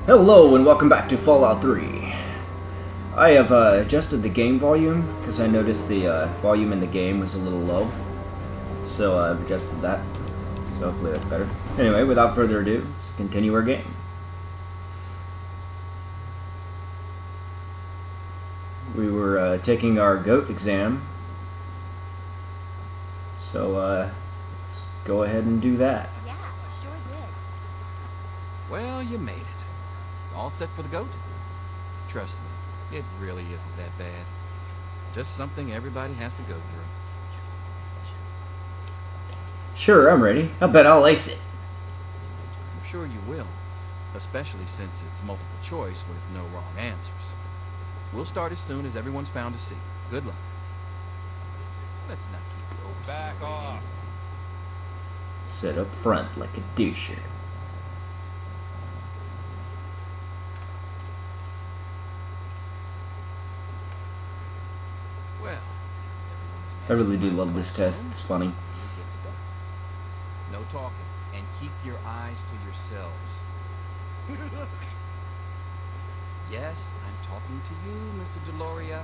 Hello and welcome back to Fallout 3. I have adjusted the game volume because I noticed the volume in the game was a little low. So I've adjusted that. So hopefully that's better. Anyway, without further ado, let's continue our game. We were taking our GOAT exam. So let's go ahead and do that. Yeah, sure did. Well, you made it. All set for the GOAT? Trust me, it really isn't that bad. Just something everybody has to go through. Sure, I'm ready. I bet I'll ace it. I'm sure you will, especially since it's multiple choice with no wrong answers. We'll start as soon as everyone's found a seat. Good luck. Let's not keep you overseeing. Back off. Sit up front like a doucher. Well, I really do love this test. It's funny. Get started. No talking, and keep your eyes to yourselves. Yes, I'm talking to you, Mr. Deloria.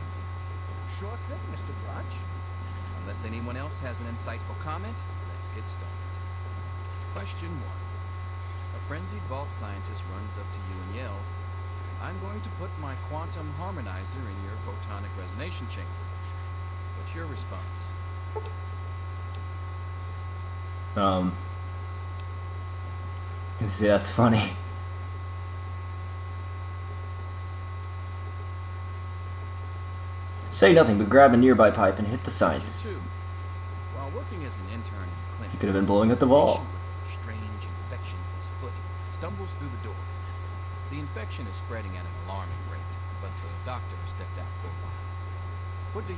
Sure thing, Mr. Brunch. Unless anyone else has an insightful comment, let's get started. Question 1. A frenzied vault scientist runs up to you and yells, "I'm going to put my quantum harmonizer in your photonic resonance chamber." What's your response? See, that's funny. Say nothing, but grab a nearby pipe and hit the Question scientist. 2. While working as an intern in a clinic, He could have been blowing up the a wall. patient with a strange infection in his foot stumbles through the door. The infection is spreading at an alarming rate, but the doctor has stepped out for a while. What do?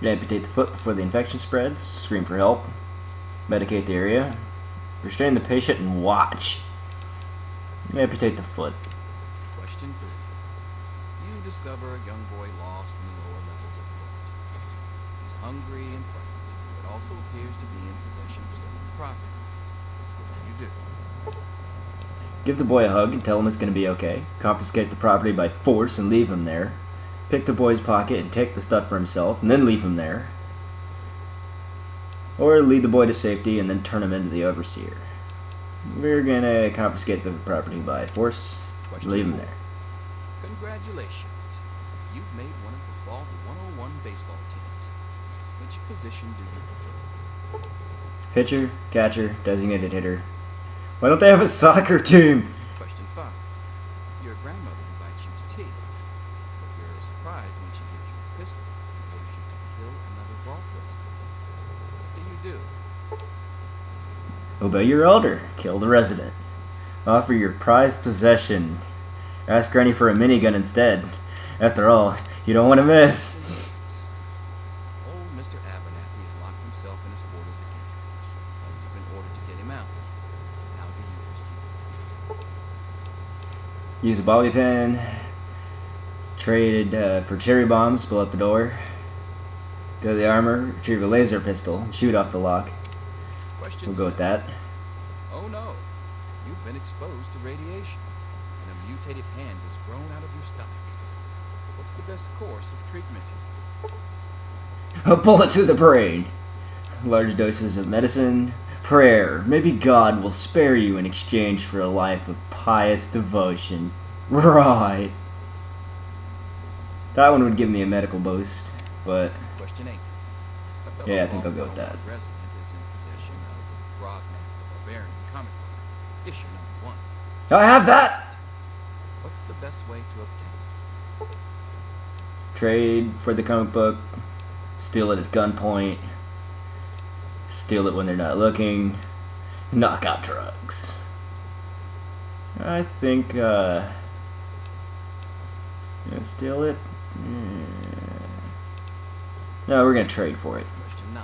You amputate the foot before the infection spreads, scream for help, medicate the area, restrain the patient, and watch. You amputate the foot. Question 3. You discover a young boy lost in the lower levels of the vault. He's hungry and frightened, but also appears to be in possession of stolen property. What do you do? Give the boy a hug and tell him it's going to be okay. Confiscate the property by force and leave him there. Pick the boy's pocket and take the stuff for himself, and then leave him there. Or lead the boy to safety and then turn him into the overseer. We're going to confiscate the property by force, Question leave him 4. there. Congratulations. You've made one of the Vault 101 baseball teams. Which position do you prefer? Pitcher, catcher, designated hitter. Why don't they have a soccer team? Question 5. Your grandmother invites you to tea, but you're surprised when she gives you a pistol and orders you to kill another Vault resident. What do you do? Obey your elder. Kill the resident. Offer your prized possession. Ask Granny for a minigun instead. After all, you don't want to miss. Old Mr. Abernathy has locked himself in his quarters again. You've been ordered to get him out. How do you proceed? Use a bobby pin. Trade for cherry bombs. Blow up the door. Go to the armor. Retrieve a laser pistol. And shoot off the lock. Question We'll go with 7. that. Oh no. You've been exposed to radiation, and a mutated hand has grown out of your stomach. What's the best course of treatment? A bullet to the brain. Large doses of medicine. Prayer. Maybe God will spare you in exchange for a life of pious devotion. Right. That one would give me a medical boost, but Question 8. A fellow yeah, I think I'll go with Vault that. resident is in possession of Grognak the Barbarian comic book, issue number 1. I have that! What's the best way to obtain it? Trade for the comic book. Steal it at gunpoint. Steal it when they're not looking. Knock out drugs. I think, steal it? No, we're gonna trade for it. Question 9.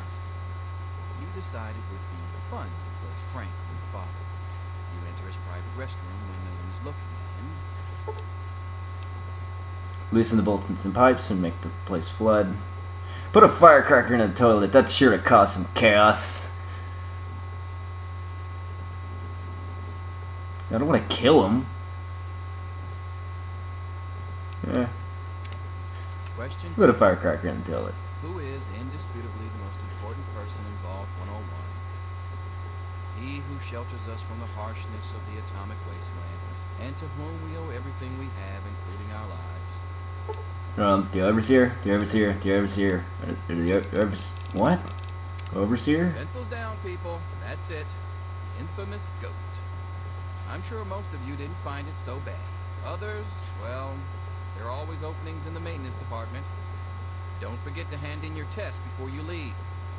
You decided it would be fun to play prank on your father. You enter his private restroom when no one is looking, and Loosen the bolts and pipes and make the place flood. Put a firecracker in the toilet. That's sure to cause some chaos. I don't want to kill him. Yeah. Question Put a 2. firecracker and tell it. Who is indisputably the most important person involved 101? He who shelters us from the harshness of the atomic wasteland, and to whom we owe everything we have, including our lives. The overseer, the overseer, the overseer, what? Overseer? Pencils down, people. That's it. Infamous goat. I'm sure most of you didn't find it so bad. Others, well, there are always openings in the maintenance department. Don't forget to hand in your test before you leave.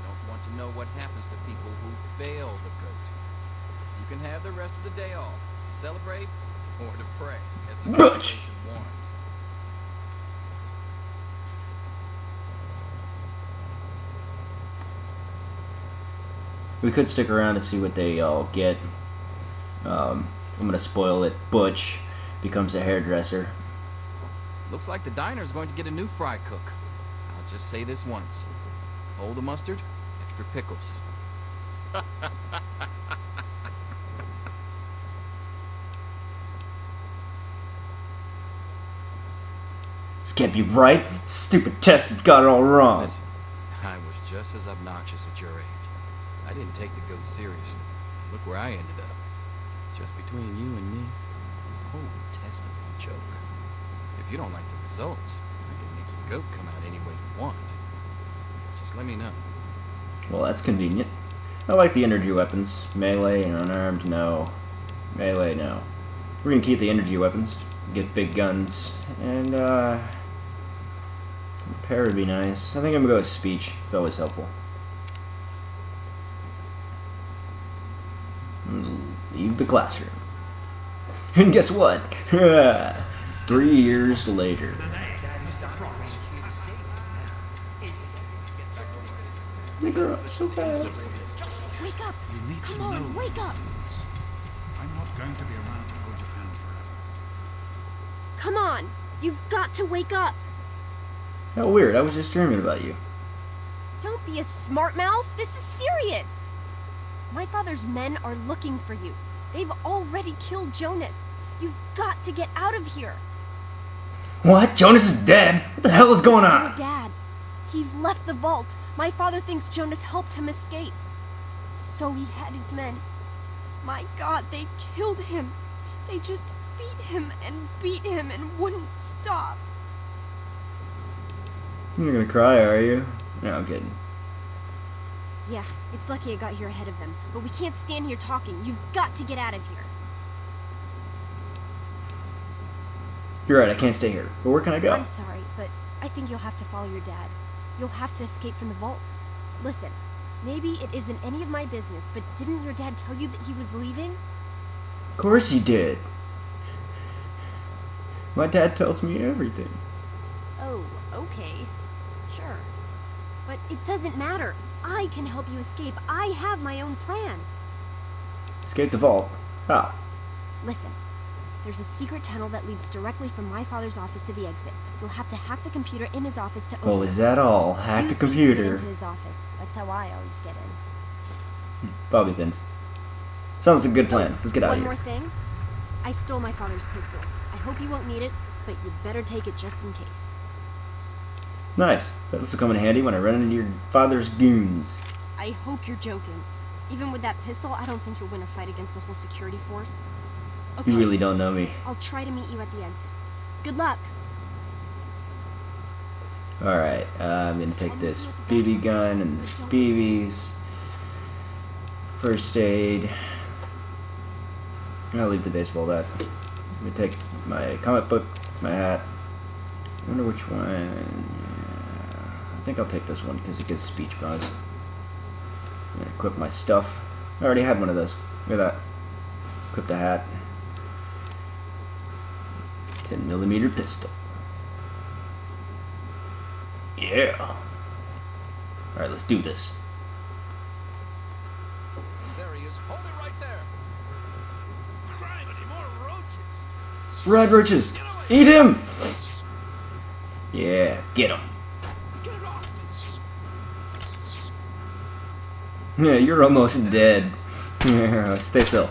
Don't want to know what happens to people who fail the goat. You can have the rest of the day off to celebrate or to pray, as the Butch. situation warns. We could stick around to see what they all get. I'm gonna spoil it. Butch becomes a hairdresser. Looks like the diner's going to get a new fry cook. I'll just say this once. Hold the mustard, extra pickles. This can't be right. Stupid test has got it all wrong. Listen, I was just as obnoxious at your age. I didn't take the goat seriously. Look where I ended up. Just between you and me, the whole test is a joke. If you don't like the results, I can make your goat come out any way you want. Just let me know. Well, that's convenient. I like the energy weapons. Melee and unarmed, no. Melee, no. We're gonna keep the energy weapons. Get big guns. And, repair would be nice. I think I'm gonna go with speech. It's always helpful. Leave the classroom. And guess what? 3 years later. They grow up so fast. Wake up! You need Come to on, know wake these up! things. I'm not going to be around to hold your hand forever. Come on! You've got to wake up! How weird. I was just dreaming about you. Don't be a smart mouth. This is serious. My father's men are looking for you. They've already killed Jonas. You've got to get out of here. What? Jonas is dead? What the hell is going It's on? your dad. He's left the vault. My father thinks Jonas helped him escape. So he had his men. My God, they killed him. They just beat him and wouldn't stop. You're gonna cry, are you? No, I'm kidding. Yeah, it's lucky I got here ahead of them. But we can't stand here talking. You've got to get out of here. You're right, I can't stay here. But where can I go? I'm sorry, but I think you'll have to follow your dad. You'll have to escape from the vault. Listen, maybe it isn't any of my business, but didn't your dad tell you that he was leaving? Of course he did. My dad tells me everything. Oh, okay. Sure. But it doesn't matter. I can help you escape. I have my own plan. Escape the vault. How? Listen, there's a secret tunnel that leads directly from my father's office to the exit. You'll have to hack the computer in his office to open Oh, it. is that all? Hack Use the these to get computer. into his office. That's how I always get in. Bobby pins. Sounds like a good plan. Let's get out One of more here. thing. I stole my father's pistol. I hope you won't need it, but you'd better take it just in case. Nice. This will come in handy when I run into your father's goons. I hope you're joking. Even with that pistol, I don't think you'll win a fight against the whole security force. Okay, You really don't know me. I'll try to meet you at the exit. Good luck. Alright, I'm gonna take this BB gun and this BBs. First aid. I'll leave the baseball bat. I'm gonna take my comic book, my hat. I wonder which one. Yeah, I think I'll take this one because it gives speech bonus. I'm gonna equip my stuff. I already had one of those. Look at that. Equip the hat. 10mm pistol. Yeah. Alright, let's do this. There he is. Hold it right there. Gravity, more roaches! Red roaches! Eat him! Yeah, get him. Get off me! Yeah, you're almost dead. Yeah, stay still.